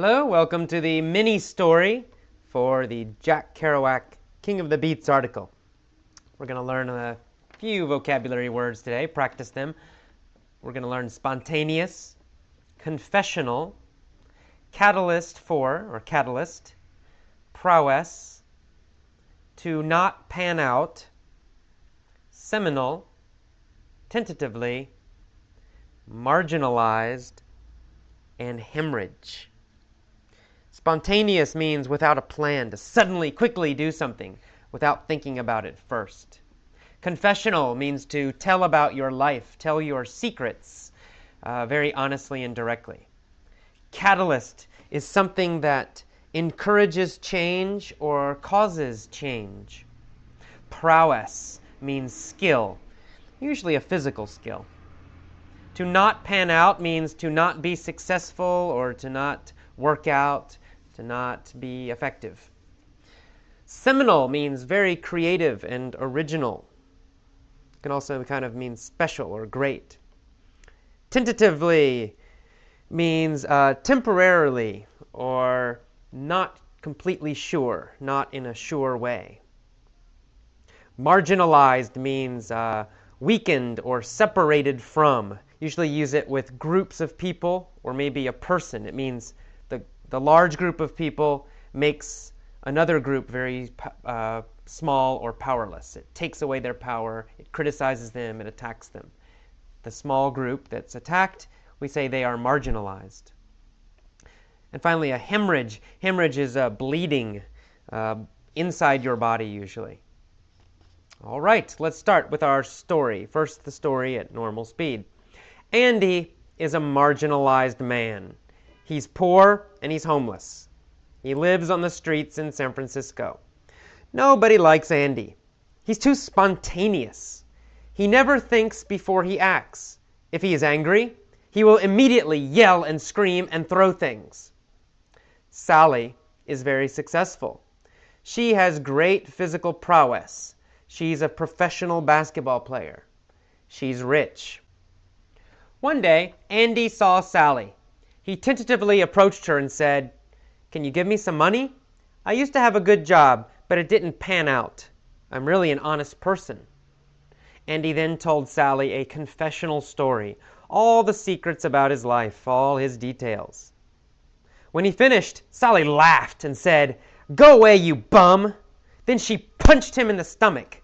Hello, welcome to the mini story for the Jack Kerouac King of the Beats article. We're going to learn a few vocabulary words today, practice them. We're going to learn spontaneous, confessional, catalyst, prowess, to not pan out, seminal, tentatively, marginalized, and hemorrhage. Spontaneous means without a plan, to suddenly, quickly do something without thinking about it first. Confessional means to tell about your life, tell your secrets very honestly and directly. Catalyst is something that encourages change or causes change. Prowess means skill, usually a physical skill. To not pan out means to not be successful or to not work out, to not be effective. Seminal means very creative and original. It can also kind of mean special or great. Tentatively means temporarily or not completely sure, not in a sure way. Marginalized means weakened or separated from. Usually use it with groups of people or maybe a person. It means the large group of people makes another group very small or powerless. It takes away their power, it criticizes them, it attacks them. The small group that's attacked, we say they are marginalized. And finally, a hemorrhage. Hemorrhage is bleeding inside your body usually. All right, let's start with our story. First, the story at normal speed. Andy is a marginalized man. He's poor and he's homeless. He lives on the streets in San Francisco. Nobody likes Andy. He's too spontaneous. He never thinks before he acts. If he is angry, he will immediately yell and scream and throw things. Sally is very successful. She has great physical prowess. She's a professional basketball player. She's rich. One day, Andy saw Sally. He tentatively approached her and said, "Can you give me some money? I used to have a good job, but it didn't pan out. I'm really an honest person." Andy then told Sally a confessional story, all the secrets about his life, all his details. When he finished, Sally laughed and said, "Go away, you bum!" Then she punched him in the stomach.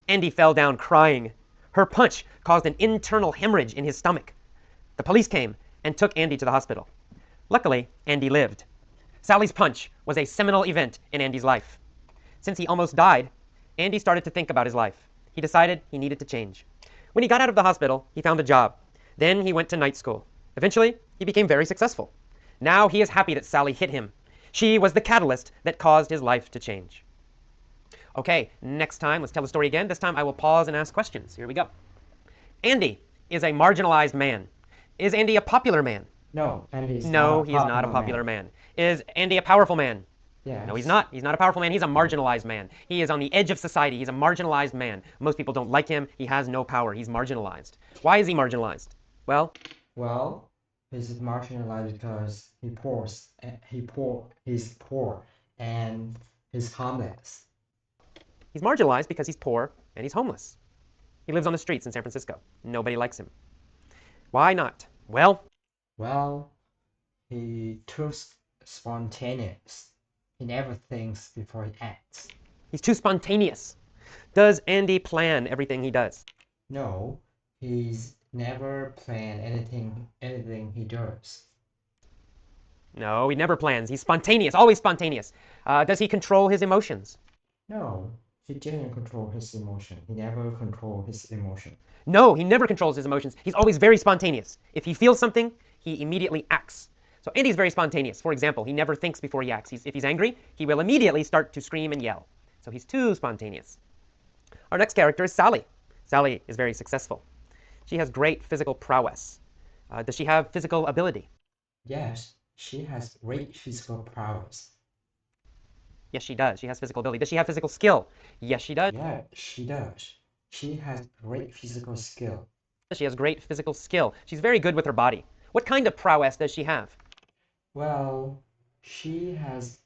Andy fell down crying. Her punch caused an internal hemorrhage in his stomach. The police came and took Andy to the hospital. Luckily, Andy lived. Sally's punch was a seminal event in Andy's life. Since he almost died, Andy started to think about his life. He decided he needed to change. When he got out of the hospital, he found a job. Then he went to night school. Eventually, he became very successful. Now he is happy that Sally hit him. She was the catalyst that caused his life to change. Okay, next time, let's tell the story again. This time I will pause and ask questions. Here we go. Andy is a marginalized man. Is Andy a popular man? No, Andy is No, not he is not a popular man. Is Andy a powerful man? Yes. No, he's not. He's not a powerful man. He's a marginalized man. He is on the edge of society. He's a marginalized man. Most people don't like him. He has no power. He's marginalized. Why is he marginalized? Well, He's marginalized because he's poor, and he's homeless. he's marginalized because he's poor and he's homeless. He lives on the streets in San Francisco. Nobody likes him. Why not? Well, He too spontaneous. He never thinks before he acts. he's too spontaneous. Does Andy plan everything he does? No, he's never planned anything he does. No, he never plans. He's spontaneous, always spontaneous. Does he control his emotions? No, he didn't control his emotion. He never control his emotion. No, he never controls his emotions. He's always very spontaneous. If he feels something, he immediately acts. So Andy's very spontaneous. For example, he never thinks before he acts. If he's angry, he will immediately start to scream and yell. So he's too spontaneous. Our next character is Sally. Sally is very successful. She has great physical prowess. Does she have physical ability? Yes, she has great physical prowess. Yes, she does. She has physical ability. Does she have physical skill? Yes, she does. Yeah, she does. She has great physical skill. She has great physical skill. She's very good with her body. What kind of prowess does she have? Well, she has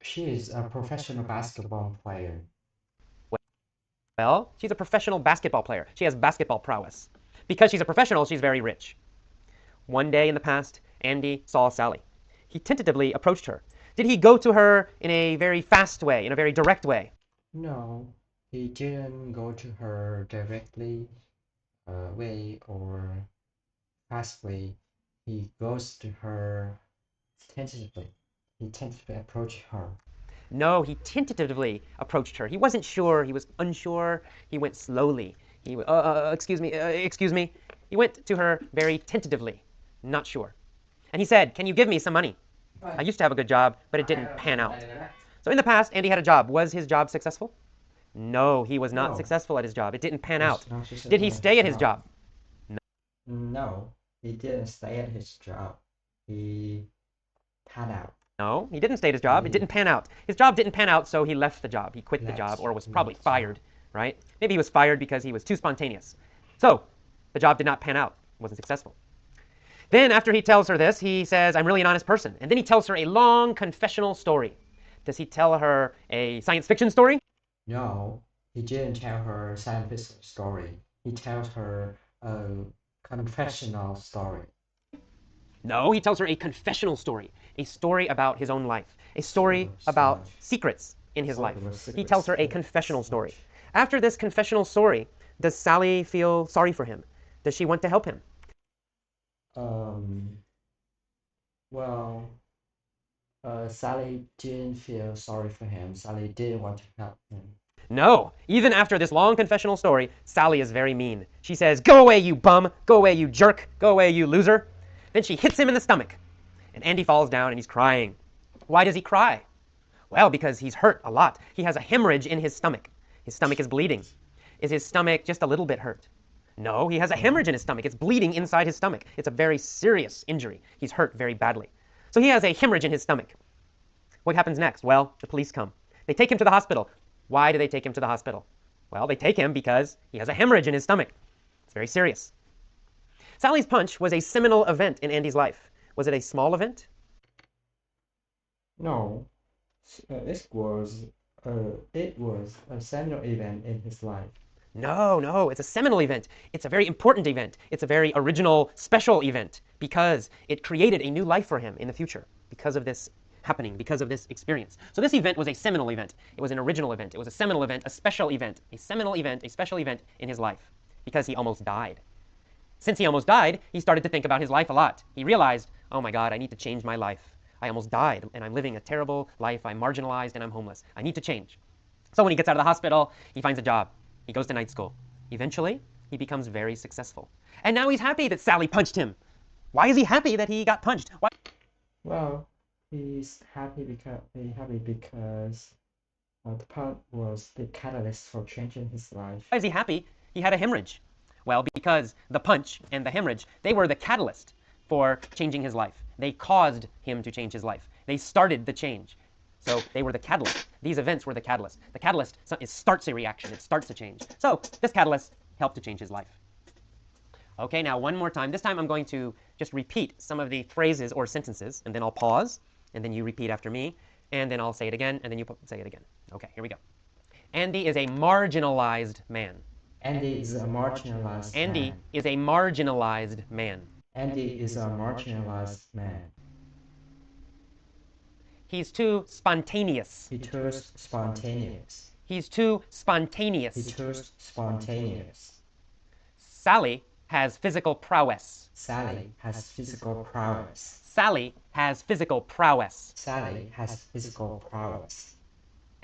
she is a professional basketball player. Well, she's a professional basketball player. She has basketball prowess. Because she's a professional, she's very rich. One day in the past, Andy saw Sally. He tentatively approached her. Did he go to her in a very fast way, in a very direct way? No, he didn't go to her directly way or fastly. He goes to her tentatively. He tentatively approached her. No, he tentatively approached her. He wasn't sure. He was unsure. He went slowly. Excuse me. He went to her very tentatively, not sure. And he said, "Can you give me some money? I used to have a good job, but it didn't pan out." So in the past, Andy had a job. Was his job successful? No, he was not No. successful at his job. It didn't pan Was out. not successful Did he at his stay at his job. job? No, he didn't stay at his job. He pan out. No, he didn't stay at his job. It didn't pan out. His job didn't pan out, so he left the job. He quit the job, or was probably fired, right? Maybe he was fired because he was too spontaneous. So the job did not pan out. It wasn't successful. Then after he tells her this, he says, "I'm really an honest person." And then he tells her a long confessional story. Does he tell her a science fiction story? No, he didn't tell her a science story. He tells her a confessional story. No, he tells her a confessional story, a story about his own life, a story about secrets in his life. He tells her a confessional story. After this confessional story, does Sally feel sorry for him? Does she want to help him? Well, Sally didn't feel sorry for him. Sally didn't want to help him. No. Even after this long confessional story, Sally is very mean. She says, "Go away, you bum. Go away, you jerk. Go away, you loser." Then she hits him in the stomach. And Andy falls down and he's crying. Why does he cry? Well, because he's hurt a lot. He has a hemorrhage in his stomach. His stomach is bleeding. Is his stomach just a little bit hurt? No, he has a hemorrhage in his stomach. It's bleeding inside his stomach. It's a very serious injury. He's hurt very badly. So he has a hemorrhage in his stomach. What happens next? Well, the police come. They take him to the hospital. Why do they take him to the hospital? Well, they take him because he has a hemorrhage in his stomach. It's very serious. Sally's punch was a seminal event in Andy's life. Was it a small event? No, it was a seminal event in his life. No, it's a seminal event. It's a very important event. It's a very original, special event because it created a new life for him in the future because of this happening, because of this experience. So this event was a seminal event. It was an original event. It was a seminal event, a special event, a seminal event, a special event in his life because he almost died. Since he almost died, he started to think about his life a lot. He realized, oh my God, I need to change my life. I almost died and I'm living a terrible life. I'm marginalized and I'm homeless. I need to change. So when he gets out of the hospital, he finds a job. He goes to night school. Eventually, he becomes very successful. And now he's happy that Sally punched him. Why is he happy that he got punched? Why? Well, he's happy because the punch was the catalyst for changing his life. Why is he happy? He had a hemorrhage. Well, because the punch and the hemorrhage, they were the catalyst for changing his life. They caused him to change his life. They started the change. So they were the catalyst. These events were the catalyst. The catalyst starts a reaction. It starts a change. So this catalyst helped to change his life. Okay, now one more time. This time I'm going to just repeat some of the phrases or sentences, and then I'll pause, and then you repeat after me, and then I'll say it again, and then you say it again. Okay, here we go. Andy is a marginalized man. Andy is a marginalized Andy man. is a marginalized man. Andy is a marginalized man. He's too spontaneous. He too spontaneous. He's too spontaneous. He too spontaneous. Sally has physical prowess. Sally has physical prowess. Sally has physical prowess. Sally has physical prowess.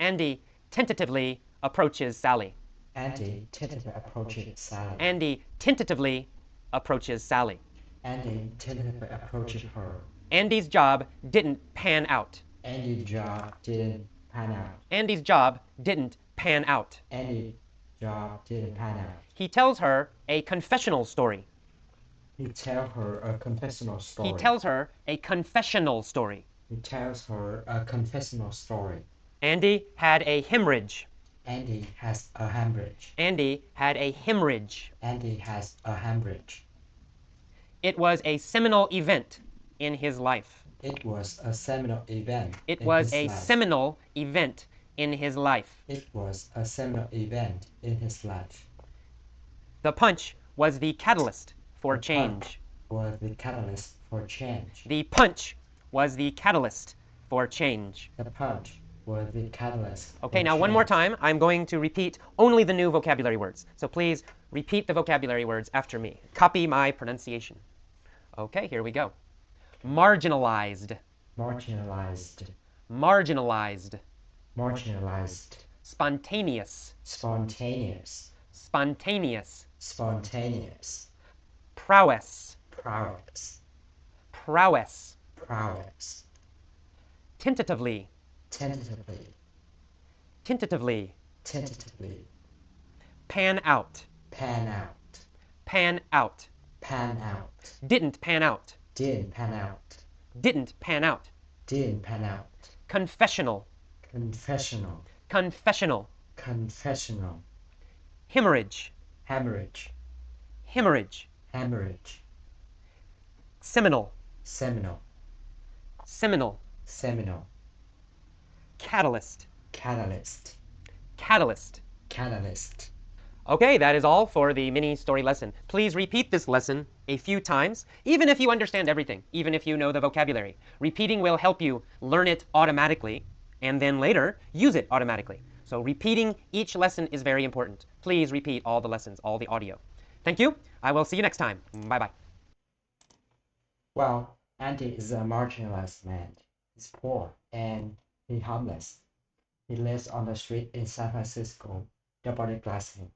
Andy tentatively approaches Sally. Andy tentatively approaches Sally. Andy tentatively approaches Sally. Andy tentatively approaches her. Andy's job didn't pan out. Andy's job didn't pan out. Andy's job didn't pan out. Andy's job didn't pan out. He tells her a confessional story. He tells her a confessional story. He tells her a confessional story. He tells her a confessional story. Andy had a hemorrhage. Andy has a hemorrhage. Andy had a hemorrhage. Andy has a hemorrhage. It was a seminal event in his life. It was a seminal event It in was his a life. seminal event in his life. It was a seminal event in his life. The punch was the catalyst for The change. was the catalyst for change. The punch was the catalyst for change. The punch was the catalyst. Okay, now one more time. I'm going to repeat only the new vocabulary words. So please repeat the vocabulary words after me. Copy my pronunciation. Okay, here we go. Marginalized. Marginalized. Marginalized. Marginalized. Spontaneous. Spontaneous. Spontaneous. Spontaneous. Prowess. Prowess. Prowess. Prowess. Tentatively. Tentatively. Tentatively. Tentatively. Pan out. Pan out. Pan out. Pan out. Didn't pan out. Didn't pan out. Didn't pan out. Didn't pan out. Confessional. Confessional. Confessional. Confessional. Hemorrhage. Hemorrhage. Hemorrhage. Hemorrhage. Seminal. Seminal. Seminal. Seminal. Catalyst. Catalyst. Catalyst. Catalyst. Okay, that is all for the mini story lesson. Please repeat this lesson a few times, even if you understand everything, even if you know the vocabulary. Repeating will help you learn it automatically, and then later use it automatically. So repeating each lesson is very important. Please repeat all the lessons, all the audio. Thank you. I will see you next time. Bye-bye. Well, Andy is a marginalized man. He's poor and he's homeless. He lives on the street in San Francisco. Nobody bless him.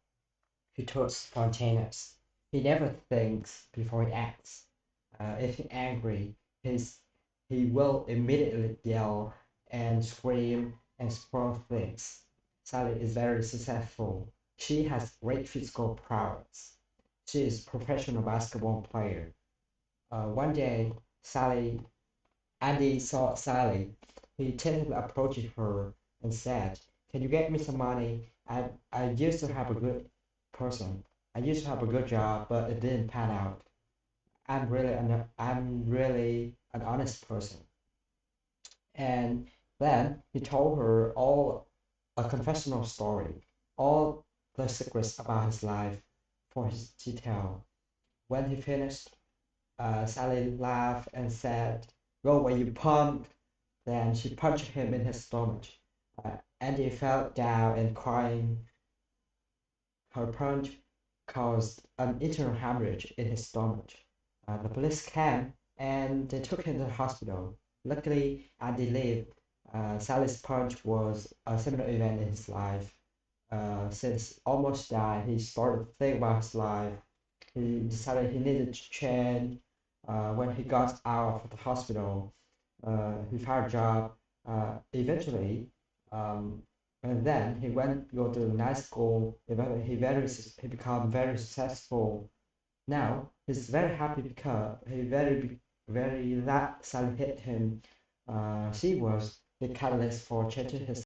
He talks spontaneous. He never thinks before he acts. If he's angry, he will immediately yell and scream and spoil things. Sally is very successful. She has great physical prowess. She is a professional basketball player. One day, Andy saw Sally. He tentatively approached her and said, "Can you get me some money? I used to have a good person. I used to have a good job, but it didn't pan out. I'm really an honest person." And then he told her all a confessional story, all the secrets about his life for his detail. When he finished, Sally laughed and said, "Go where you punk." Then she punched him in his stomach. Andy fell down and crying. Her punch caused an internal hemorrhage in his stomach. The police came and they took him to the hospital. Luckily, Andy lived. Sally's punch was a seminal event in his life. Since almost died, he started to think about his life. He decided he needed to change. When he got out of the hospital, he found a job. Eventually, and then he went go to night school. He became very successful. Now he's very happy because he very that Sally hit him. She was the catalyst for changing his